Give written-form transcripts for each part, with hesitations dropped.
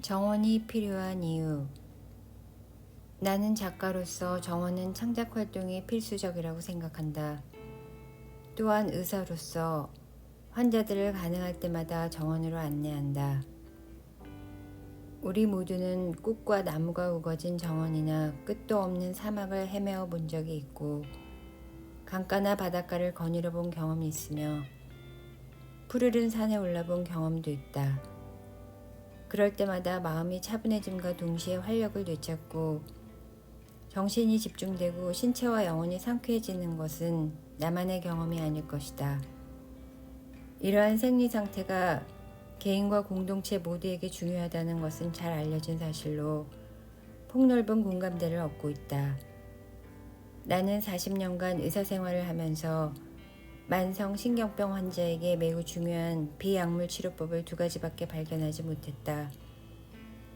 정원이 필요한 이유. 나는 작가로서 정원은 창작 활동이 필수적이라고 생각한다. 또한 의사로서 환자들을 가능할 때마다 정원으로 안내한다. 우리 모두는 꽃과 나무가 우거진 정원이나 끝도 없는 사막을 헤매어 본 적이 있고, 강가나 바닷가를 거닐어 본 경험이 있으며, 푸르른 산에 올라본 경험도 있다. 그럴 때마다 마음이 차분해짐과 동시에 활력을 되찾고 정신이 집중되고 신체와 영혼이 상쾌해지는 것은 나만의 경험이 아닐 것이다. 이러한 생리 상태가 개인과 공동체 모두에게 중요하다는 것은 잘 알려진 사실로 폭넓은 공감대를 얻고 있다. 나는 40년간 의사 생활을 하면서 만성 신경병 환자에게 매우 중요한 비약물 치료법을 두 가지밖에 발견하지 못했다.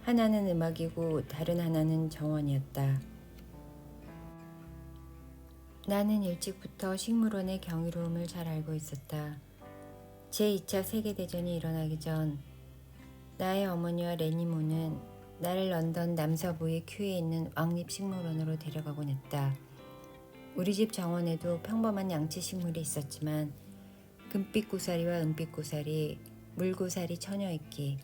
하나는 음악이고 다른 하나는 정원이었다. 나는 일찍부터 식물원의 경이로움을 잘 알고 있었다. 제2차 세계대전이 일어나기 전 나의 어머니와 레니모는 나를 런던 남서부의 큐에 있는 왕립식물원으로 데려가곤 했다. 우리 집 정원에도 평범한 양치식물이 있었지만 금빛 고사리와 은빛 고사리, 물고사리 처녀있기,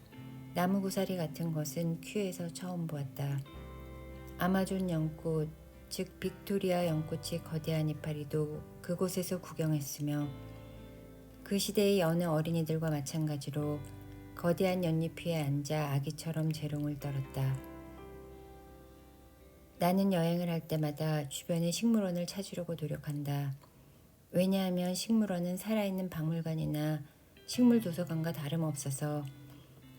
나무 고사리 같은 것은 큐에서 처음 보았다. 아마존 연꽃, 즉 빅토리아 연꽃이 거대한 이파리도 그곳에서 구경했으며 그 시대의 여느 어린이들과 마찬가지로 거대한 연잎 위에 앉아 아기처럼 재롱을 떨었다. 나는 여행을 할 때마다 주변의 식물원을 찾으려고 노력한다. 왜냐하면 식물원은 살아있는 박물관이나 식물도서관과 다름없어서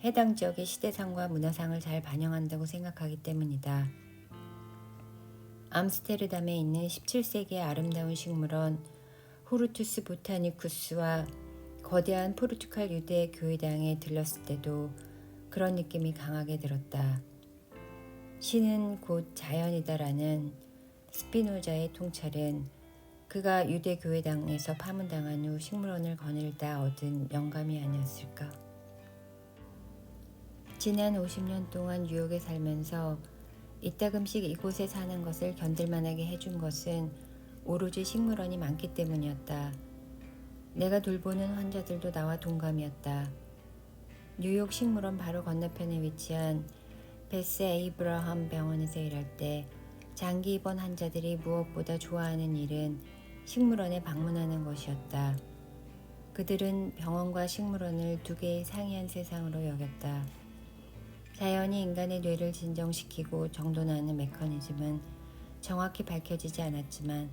해당 지역의 시대상과 문화상을 잘 반영한다고 생각하기 때문이다. 암스테르담에 있는 17세기의 아름다운 식물원 호르투스 보타니쿠스와 거대한 포르투갈 유대 교회당에 들렀을 때도 그런 느낌이 강하게 들었다. 신은 곧 자연이다라는 스피노자의 통찰은 그가 유대 교회당에서 파문당한 후 식물원을 거닐다 얻은 영감이 아니었을까. 지난 50년 동안 뉴욕에 살면서 이따금씩 이곳에 사는 것을 견딜만하게 해준 것은 오로지 식물원이 많기 때문이었다. 내가 돌보는 환자들도 나와 동감이었다. 뉴욕 식물원 바로 건너편에 위치한 베스 에이브러함 병원에서 일할 때 장기 입원 환자들이 무엇보다 좋아하는 일은 식물원에 방문하는 것이었다. 그들은 병원과 식물원을 두 개의 상이한 세상으로 여겼다. 자연이 인간의 뇌를 진정시키고 정돈하는 메커니즘은 정확히 밝혀지지 않았지만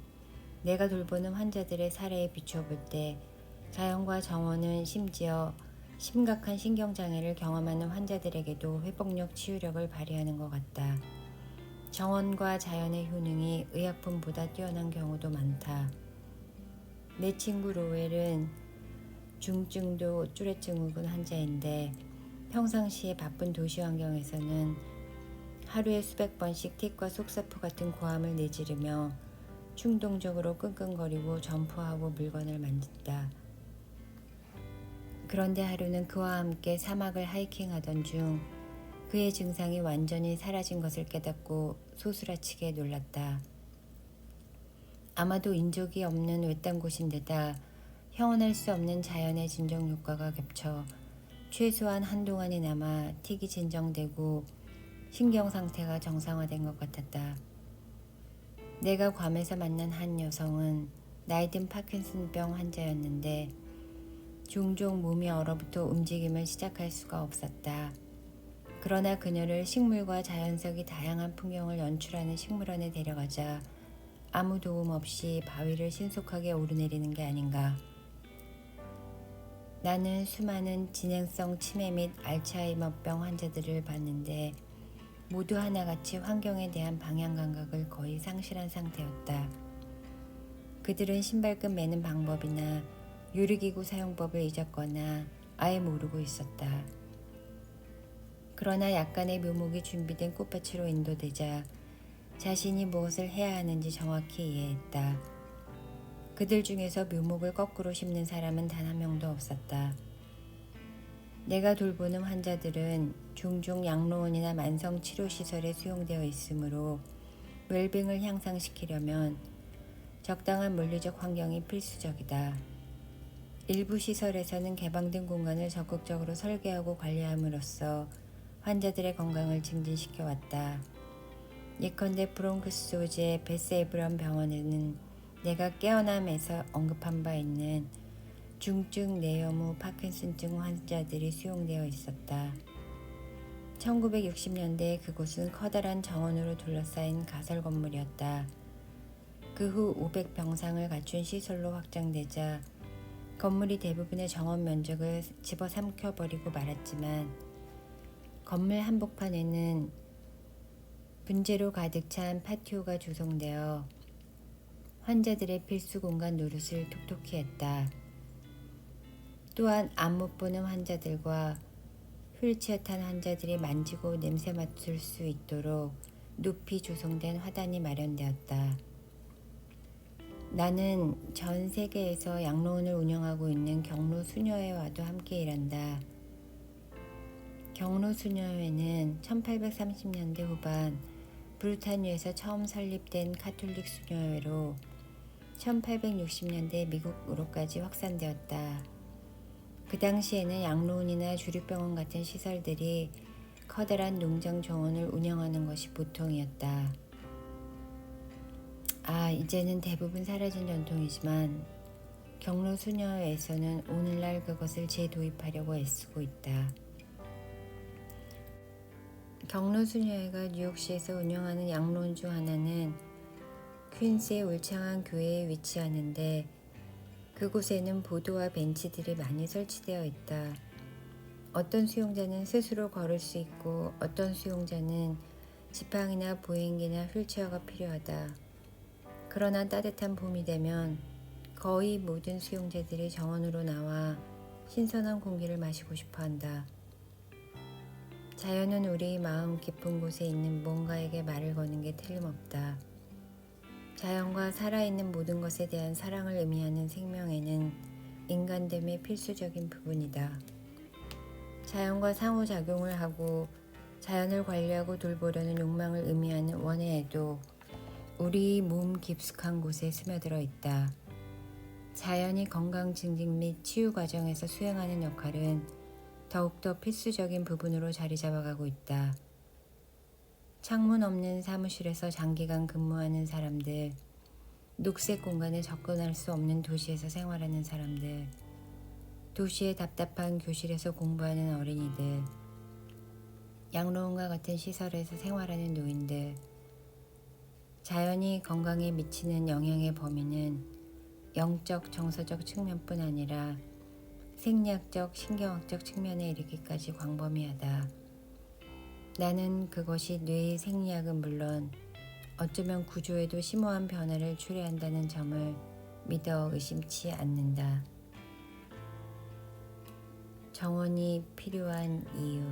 내가 돌보는 환자들의 사례에 비춰볼 때 자연과 정원은 심지어 심각한 신경장애를 경험하는 환자들에게도 회복력 치유력을 발휘하는 것 같다. 정원과 자연의 효능이 의약품보다 뛰어난 경우도 많다. 내 친구 로웰은 중증도 뚜레 증후군 환자인데 평상시에 바쁜 도시 환경에서는 하루에 수백 번씩 틱과 속사포 같은 고함을 내지르며 충동적으로 끙끙거리고 점프하고 물건을 만진다. 그런데 하루는 그와 함께 사막을 하이킹하던 중 그의 증상이 완전히 사라진 것을 깨닫고 소스라치게 놀랐다. 아마도 인적이 없는 외딴 곳인데다 형언할 수 없는 자연의 진정 효과가 겹쳐 최소한 한동안이나마 틱이 진정되고 신경 상태가 정상화된 것 같았다. 내가 괌에서 만난 한 여성은 나이든 파킨슨병 환자였는데 종종 몸이 얼어붙어 움직임을 시작할 수가 없었다. 그러나 그녀를 식물과 자연석이 다양한 풍경을 연출하는 식물원에 데려가자 아무 도움 없이 바위를 신속하게 오르내리는 게 아닌가. 나는 수많은 진행성 치매 및 알츠하이머병 환자들을 봤는데 모두 하나같이 환경에 대한 방향 감각을 거의 상실한 상태였다. 그들은 신발끈 매는 방법이나 유리기구 사용법을 잊었거나 아예 모르고 있었다. 그러나 약간의 묘목이 준비된 꽃밭으로 인도되자 자신이 무엇을 해야 하는지 정확히 이해했다. 그들 중에서 묘목을 거꾸로 심는 사람은 단 한 명도 없었다. 내가 돌보는 환자들은 종종 양로원이나 만성치료시설에 수용되어 있으므로 웰빙을 향상시키려면 적당한 물리적 환경이 필수적이다. 일부 시설에서는 개방된 공간을 적극적으로 설계하고 관리함으로써 환자들의 건강을 증진시켜 왔다. 예컨대 브롱크스 소재의 베스 에브런 병원에는 내가 깨어남에서 언급한 바 있는 중증 뇌염후 파킨슨증 환자들이 수용되어 있었다. 1960년대 그곳은 커다란 정원으로 둘러싸인 가설 건물이었다. 그 후 500병상을 갖춘 시설로 확장되자 건물이 대부분의 정원 면적을 집어삼켜버리고 말았지만 건물 한복판에는 분재로 가득 찬 파티오가 조성되어 환자들의 필수 공간 노릇을 톡톡히 했다. 또한 앞 못 보는 환자들과 휠체어 탄 환자들이 만지고 냄새 맡을 수 있도록 높이 조성된 화단이 마련되었다. 나는 전 세계에서 양로원을 운영하고 있는 경로수녀회와도 함께 일한다. 경로수녀회는 1830년대 후반 브루타뉴에서 처음 설립된 카톨릭 수녀회로 1860년대 미국으로까지 확산되었다. 그 당시에는 양로원이나 주류병원 같은 시설들이 커다란 농장 정원을 운영하는 것이 보통이었다. 이제는 대부분 사라진 전통이지만 경로수녀회에서는 오늘날 그것을 재도입하려고 애쓰고 있다. 경로수녀회가 뉴욕시에서 운영하는 양로원 중 하나는 퀸스의 울창한 교회에 위치하는데 그곳에는 보도와 벤치들이 많이 설치되어 있다. 어떤 수용자는 스스로 걸을 수 있고 어떤 수용자는 지팡이나 보행기나 휠체어가 필요하다. 그러나 따뜻한 봄이 되면 거의 모든 수용자들이 정원으로 나와 신선한 공기를 마시고 싶어 한다. 자연은 우리 마음 깊은 곳에 있는 뭔가에게 말을 거는 게 틀림없다. 자연과 살아있는 모든 것에 대한 사랑을 의미하는 생명에는 인간됨의 필수적인 부분이다. 자연과 상호작용을 하고 자연을 관리하고 돌보려는 욕망을 의미하는 원해에도 우리 몸 깊숙한 곳에 스며들어 있다. 자연이 건강 증진 및 치유 과정에서 수행하는 역할은 더욱더 필수적인 부분으로 자리 잡아가고 있다. 창문 없는 사무실에서 장기간 근무하는 사람들, 녹색 공간에 접근할 수 없는 도시에서 생활하는 사람들, 도시의 답답한 교실에서 공부하는 어린이들, 양로원과 같은 시설에서 생활하는 노인들, 자연이 건강에 미치는 영향의 범위는 영적, 정서적 측면뿐 아니라 생리학적, 신경학적 측면에 이르기까지 광범위하다. 나는 그것이 뇌의 생리학은 물론 어쩌면 구조에도 심오한 변화를 초래한다는 점을 믿어 의심치 않는다. 정원이 필요한 이유.